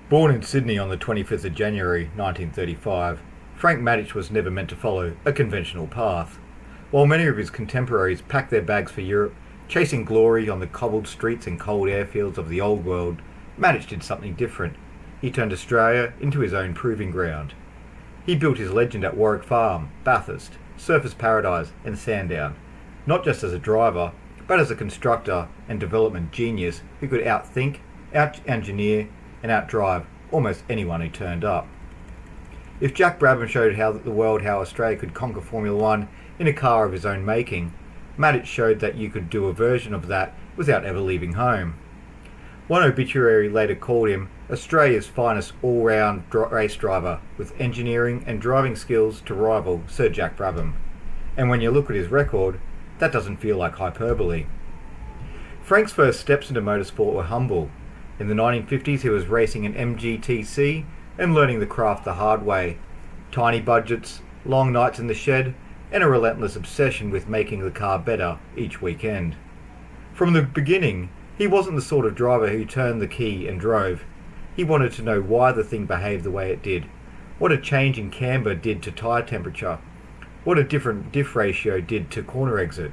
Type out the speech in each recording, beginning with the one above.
Born in Sydney on the 25th of January 1935, Frank Matich was never meant to follow a conventional path. While many of his contemporaries packed their bags for Europe, chasing glory on the cobbled streets and cold airfields of the old world, Matich did something different. He turned Australia into his own proving ground. He built his legend at Warwick Farm, Bathurst, Surfers Paradise and Sandown, not just as a driver, but as a constructor and development genius who could outthink, out-engineer and outdrive almost anyone who turned up. If Jack Brabham showed the world how Australia could conquer Formula One in a car of his own making, Matich showed that you could do a version of that without ever leaving home. One obituary later called him Australia's finest all-round race driver with engineering and driving skills to rival Sir Jack Brabham. And when you look at his record, that doesn't feel like hyperbole. Frank's first steps into motorsport were humble. In the 1950s he was racing an MGTC and learning the craft the hard way. Tiny budgets, long nights in the shed, and a relentless obsession with making the car better each weekend. From the beginning, he wasn't the sort of driver who turned the key and drove. He wanted to know why the thing behaved the way it did, what a change in camber did to tyre temperature, what a different diff ratio did to corner exit.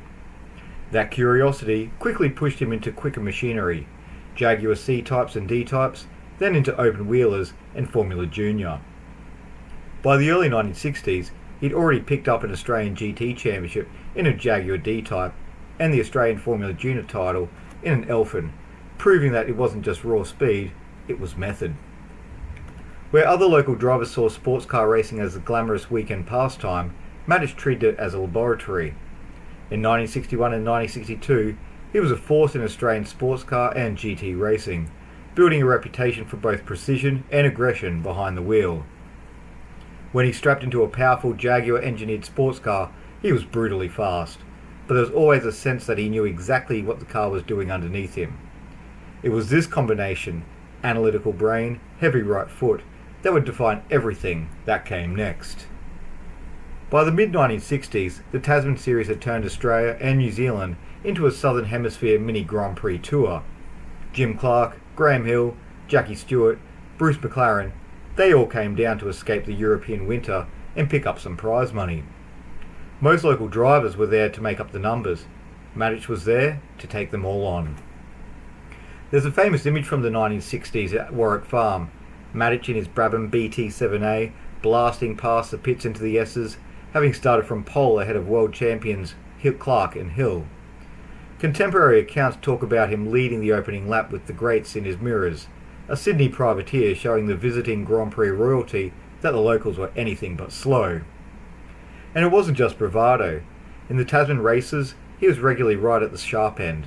That curiosity quickly pushed him into quicker machinery, Jaguar C-types and D-types, then into open wheelers and Formula Junior. By the early 1960s, he'd already picked up an Australian GT Championship in a Jaguar D-type and the Australian Formula Junior title in an Elfin, proving that it wasn't just raw speed, it was method. Where other local drivers saw sports car racing as a glamorous weekend pastime, Matich treated it as a laboratory. In 1961 and 1962, he was a force in Australian sports car and GT racing, building a reputation for both precision and aggression behind the wheel. When he strapped into a powerful Jaguar-engineered sports car, he was brutally fast, but there was always a sense that he knew exactly what the car was doing underneath him. It was this combination, analytical brain, heavy right foot, that would define everything that came next. By the mid-1960s, the Tasman Series had turned Australia and New Zealand into a Southern Hemisphere mini Grand Prix tour. Jim Clark, Graham Hill, Jackie Stewart, Bruce McLaren, they all came down to escape the European winter and pick up some prize money. Most local drivers were there to make up the numbers. Matich was there to take them all on. There's a famous image from the 1960s at Warwick Farm, Matich in his Brabham BT7A blasting past the pits into the S's, having started from pole ahead of world champions Clark and Hill. Contemporary accounts talk about him leading the opening lap with the greats in his mirrors, a Sydney privateer showing the visiting Grand Prix royalty that the locals were anything but slow. And it wasn't just bravado. In the Tasman races, he was regularly right at the sharp end.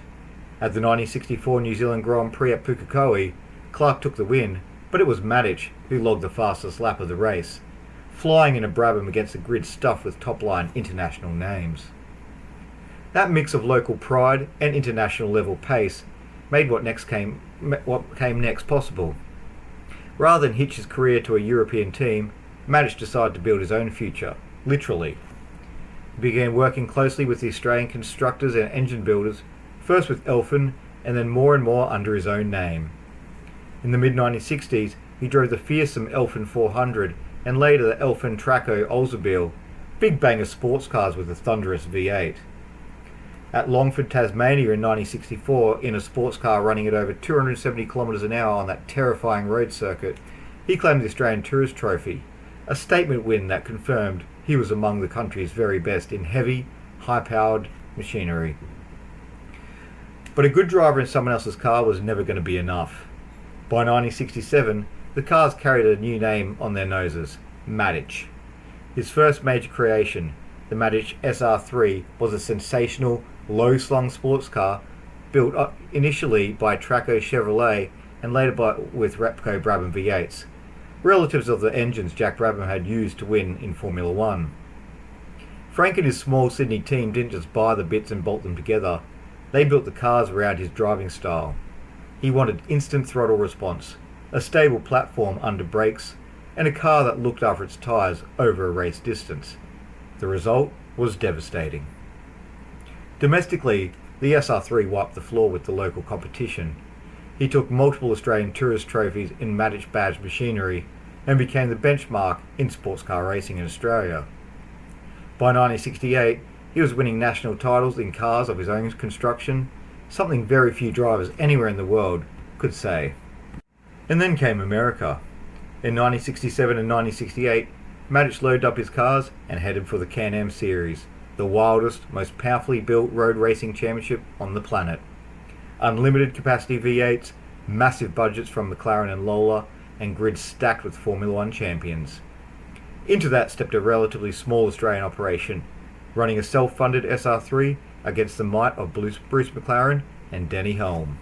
At the 1964 New Zealand Grand Prix at Pukekohe, Clark took the win, but it was Matich who logged the fastest lap of the race, flying in a Brabham against a grid stuffed with top-line international names. That mix of local pride and international level pace made what came next possible. Rather than hitch his career to a European team, Matich decided to build his own future, literally. He began working closely with the Australian constructors and engine builders, first with Elfin and then more and more under his own name. In the mid-1960s, he drove the fearsome Elfin 400 and later the Elfin Traco Oldsmobile, big bang of sports cars with a thunderous V8. At Longford, Tasmania in 1964, in a sports car running at over 270 km an hour on that terrifying road circuit, he claimed the Australian Tourist Trophy, a statement win that confirmed he was among the country's very best in heavy, high-powered machinery. But a good driver in someone else's car was never going to be enough. By 1967, the cars carried a new name on their noses, Matich. His first major creation, the Matich SR4, was a sensational, low-slung sports car built initially by Traco Chevrolet and later with Repco Brabham V8s, relatives of the engines Jack Brabham had used to win in Formula One. Frank and his small Sydney team didn't just buy the bits and bolt them together, they built the cars around his driving style. He wanted instant throttle response, a stable platform under brakes, and a car that looked after its tyres over a race distance. The result was devastating. Domestically, the SR3 wiped the floor with the local competition. He took multiple Australian tourist trophies in Matich badged machinery and became the benchmark in sports car racing in Australia. By 1968, he was winning national titles in cars of his own construction, something very few drivers anywhere in the world could say. And then came America. In 1967 and 1968, Matich loaded up his cars and headed for the Can-Am Series, the wildest, most powerfully built road racing championship on the planet. Unlimited capacity V8s, massive budgets from McLaren and Lola, and grids stacked with Formula One champions. Into that stepped a relatively small Australian operation, running a self-funded SR3 against the might of Bruce McLaren and Denny Hulme.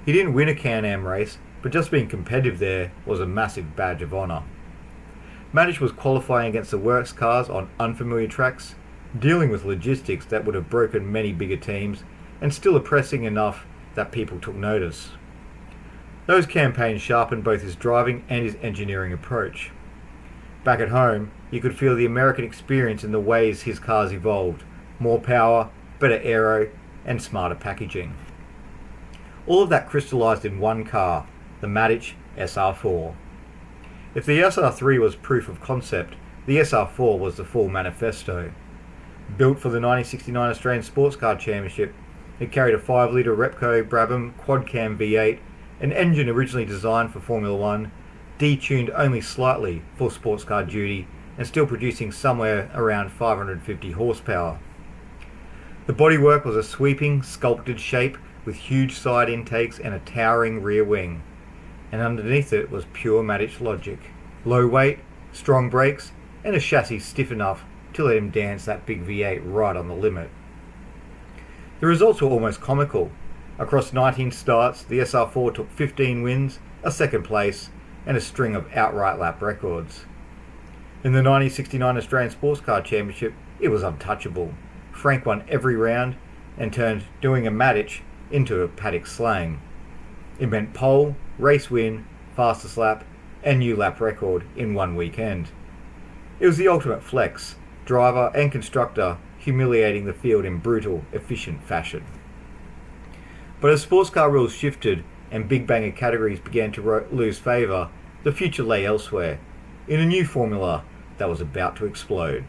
He didn't win a Can-Am race, but just being competitive there was a massive badge of honour. Matich was qualifying against the works cars on unfamiliar tracks, dealing with logistics that would have broken many bigger teams, and still oppressing enough that people took notice. Those campaigns sharpened both his driving and his engineering approach. Back at home, you could feel the American experience in the ways his cars evolved: more power, better aero, and smarter packaging. All of that crystallised in one car, the Matich SR4. If the SR3 was proof of concept, the SR4 was the full manifesto. Built for the 1969 Australian Sports Car Championship, it carried a 5-litre Repco Brabham quad-cam V8, an engine originally designed for Formula One, detuned only slightly for sports car duty, and still producing somewhere around 550 horsepower. The bodywork was a sweeping, sculpted shape with huge side intakes and a towering rear wing, and underneath it was pure Matich logic: low weight, strong brakes, and a chassis stiff enough to let him dance that big V8 right on the limit. The results were almost comical. Across 19 starts, the SR4 took 15 wins, a second place, and a string of outright lap records. In the 1969 Australian Sports Car Championship, it was untouchable. Frank won every round and turned doing a Matich into a paddock slang. It meant pole, race win, fastest lap, and new lap record in one weekend. It was the ultimate flex, driver and constructor humiliating the field in brutal, efficient fashion. But as sports car rules shifted and big banger categories began to lose favour, the future lay elsewhere, in a new formula that was about to explode.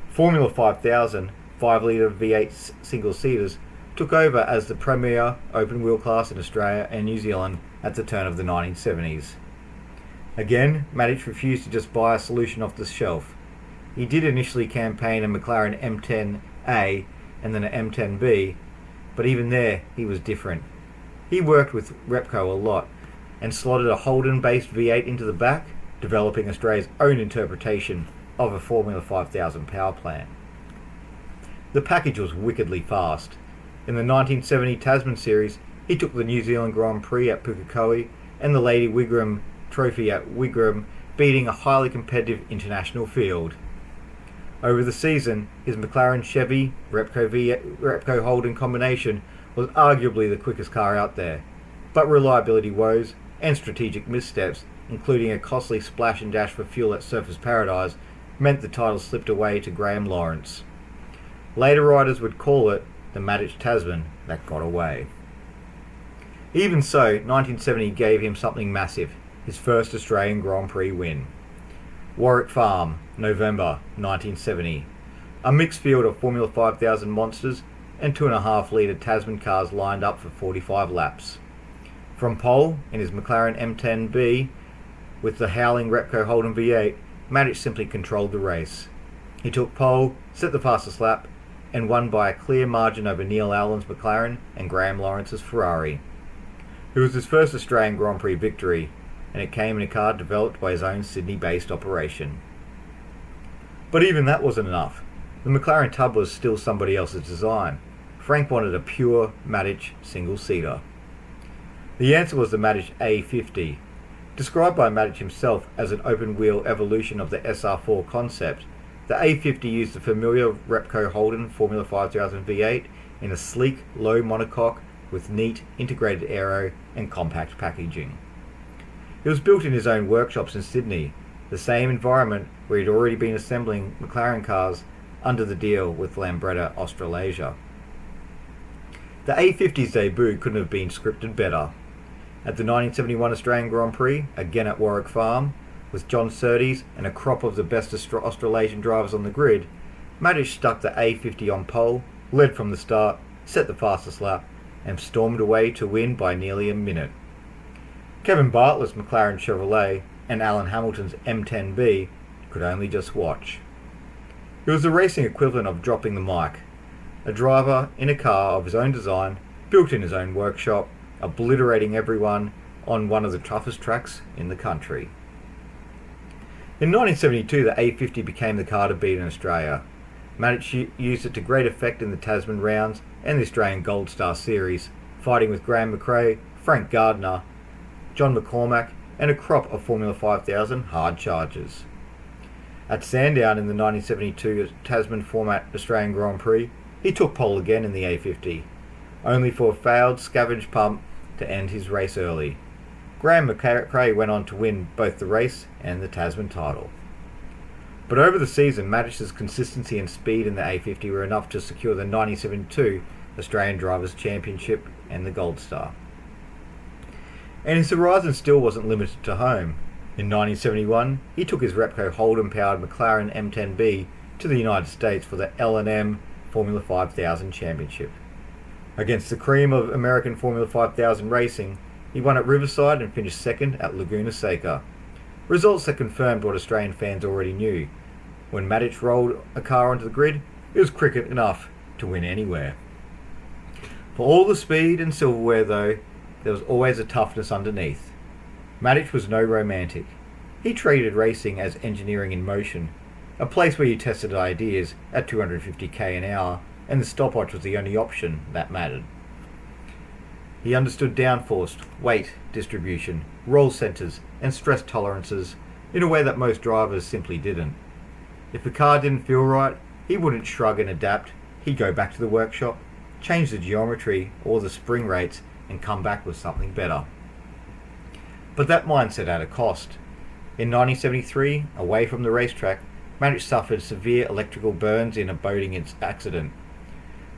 Formula 5000 5-litre V8 single-seaters took over as the premier open-wheel class in Australia and New Zealand at the turn of the 1970s. Again, Matich refused to just buy a solution off the shelf. He did initially campaign a McLaren M10A and then an M10B, but even there he was different. He worked with Repco a lot and slotted a Holden-based V8 into the back, developing Australia's own interpretation of a Formula 5000 power plant. The package was wickedly fast. In the 1970 Tasman Series, he took the New Zealand Grand Prix at Pukekohe and the Lady Wigram Trophy at Wigram, beating a highly competitive international field. Over the season, his McLaren Chevy Repco Holden combination was arguably the quickest car out there, but reliability woes and strategic missteps, including a costly splash and dash for fuel at Surfers Paradise, meant the title slipped away to Graham Lawrence. Later riders would call it the Matich Tasman that got away. Even so, 1970 gave him something massive, his first Australian Grand Prix win. Warwick Farm, November 1970. A mixed field of Formula 5000 monsters and 2.5-litre Tasman cars lined up for 45 laps. From pole, in his McLaren M10B, with the howling Repco Holden V8, Matich simply controlled the race. He took pole, set the fastest lap, and won by a clear margin over Neil Allen's McLaren and Graham Lawrence's Ferrari. It was his first Australian Grand Prix victory, and it came in a car developed by his own Sydney-based operation. But even that wasn't enough. The McLaren tub was still somebody else's design. Frank wanted a pure Matich single-seater. The answer was the Matich A50. Described by Matich himself as an open-wheel evolution of the SR4 concept, the A50 used the familiar Repco Holden Formula 5000 V8 in a sleek, low monocoque with neat, integrated aero and compact packaging. It was built in his own workshops in Sydney, the same environment where he'd already been assembling McLaren cars under the deal with Lambretta Australasia. The A50's debut couldn't have been scripted better. At the 1971 Australian Grand Prix, again at Warwick Farm, with John Surtees and a crop of the best Australasian drivers on the grid, Matich stuck the A50 on pole, led from the start, set the fastest lap, and stormed away to win by nearly a minute. Kevin Bartlett's McLaren Chevrolet and Alan Hamilton's M10B could only just watch. It was the racing equivalent of dropping the mic. A driver in a car of his own design, built in his own workshop, obliterating everyone on one of the toughest tracks in the country. In 1972, the A50 became the car to beat in Australia. Matich used it to great effect in the Tasman rounds and the Australian Gold Star Series, fighting with Graham McRae, Frank Gardner, John McCormack, and a crop of Formula 5000 hard chargers. At Sandown in the 1972 Tasman format Australian Grand Prix, he took pole again in the A50, only for a failed scavenge pump to end his race early. Graham McRae went on to win both the race and the Tasman title. But over the season, Matich's consistency and speed in the A50 were enough to secure the 1972 Australian Drivers' Championship and the Gold Star. And his horizon still wasn't limited to home. In 1971, he took his Repco Holden-powered McLaren M10B to the United States for the L&M Formula 5000 Championship. Against the cream of American Formula 5000 racing, he won at Riverside and finished second at Laguna Seca. Results that confirmed what Australian fans already knew. When Matich rolled a car onto the grid, it was cricket enough to win anywhere. For all the speed and silverware though, there was always a toughness underneath. Matich was no romantic. He treated racing as engineering in motion, a place where you tested ideas at 250k an hour, and the stopwatch was the only option that mattered. He understood downforce, weight distribution, roll centres, and stress tolerances in a way that most drivers simply didn't. If the car didn't feel right, he wouldn't shrug and adapt. He'd go back to the workshop, change the geometry or the spring rates, and come back with something better. But that mindset had a cost. In 1973, away from the racetrack, Matich suffered severe electrical burns in a boating accident.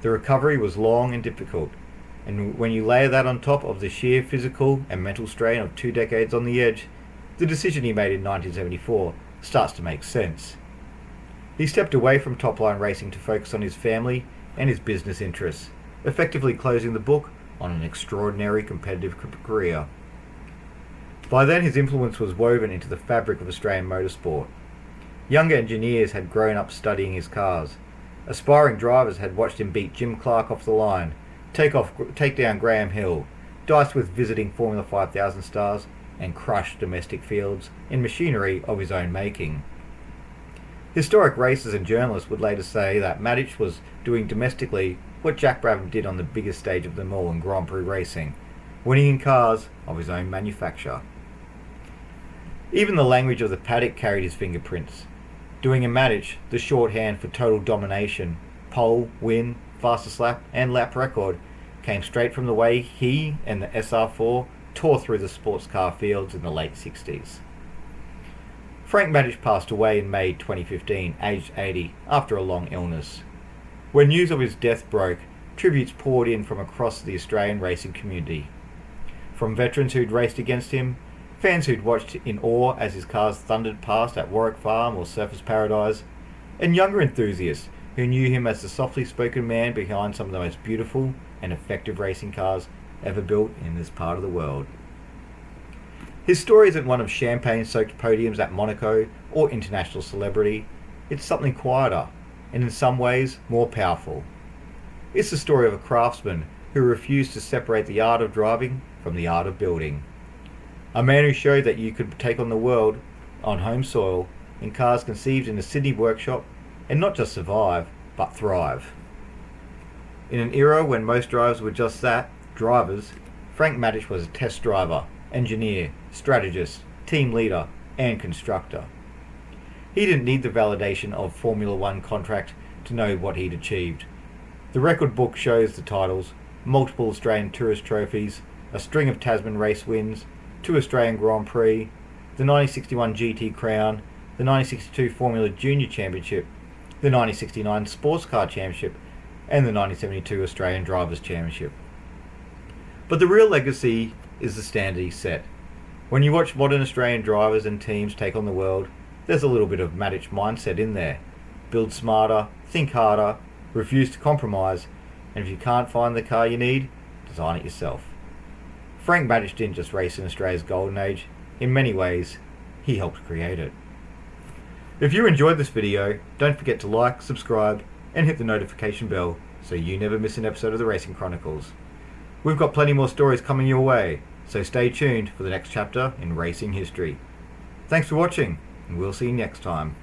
The recovery was long and difficult, and when you layer that on top of the sheer physical and mental strain of 2 decades on the edge, the decision he made in 1974 starts to make sense. He stepped away from top-line racing to focus on his family and his business interests, effectively closing the book on an extraordinary competitive career. By then his influence was woven into the fabric of Australian motorsport. Younger engineers had grown up studying his cars. Aspiring drivers had watched him beat Jim Clark off the line, take down Graham Hill, dice with visiting Formula 5000 stars, and crush domestic fields in machinery of his own making. Historic racers and journalists would later say that Matich was doing domestically what Jack Brabham did on the biggest stage of them all in Grand Prix racing, winning in cars of his own manufacture. Even the language of the paddock carried his fingerprints. Doing in Matich, the shorthand for total domination, pole, win, fastest lap, and lap record came straight from the way he and the SR4 tore through the sports car fields in the late 60s. Frank Matich passed away in May 2015, aged 80, after a long illness. When news of his death broke, tributes poured in from across the Australian racing community. From veterans who'd raced against him, fans who'd watched in awe as his cars thundered past at Warwick Farm or Surfers Paradise, and younger enthusiasts who knew him as the softly spoken man behind some of the most beautiful and effective racing cars ever built in this part of the world. His story isn't one of champagne-soaked podiums at Monaco or international celebrity. It's something quieter, and in some ways more powerful. It's the story of a craftsman who refused to separate the art of driving from the art of building. A man who showed that you could take on the world on home soil in cars conceived in a Sydney workshop and not just survive, but thrive. In an era when most drivers were just that, drivers, Frank Matich was a test driver, engineer, strategist, team leader, and constructor. He didn't need the validation of Formula One contract to know what he'd achieved. The record book shows the titles, multiple Australian tourist trophies, a string of Tasman race wins, 2 Australian Grand Prix, the 1961 GT Crown, the 1962 Formula Junior Championship, the 1969 Sports Car Championship, and the 1972 Australian Drivers' Championship. But the real legacy is the standard he set. When you watch modern Australian drivers and teams take on the world, there's a little bit of Matich mindset in there. Build smarter, think harder, refuse to compromise, and if you can't find the car you need, design it yourself. Frank Matich didn't just race in Australia's golden age. In many ways, he helped create it. If you enjoyed this video, don't forget to like, subscribe, and hit the notification bell so you never miss an episode of the Racing Chronicles. We've got plenty more stories coming your way, so stay tuned for the next chapter in racing history. Thanks for watching, and we'll see you next time.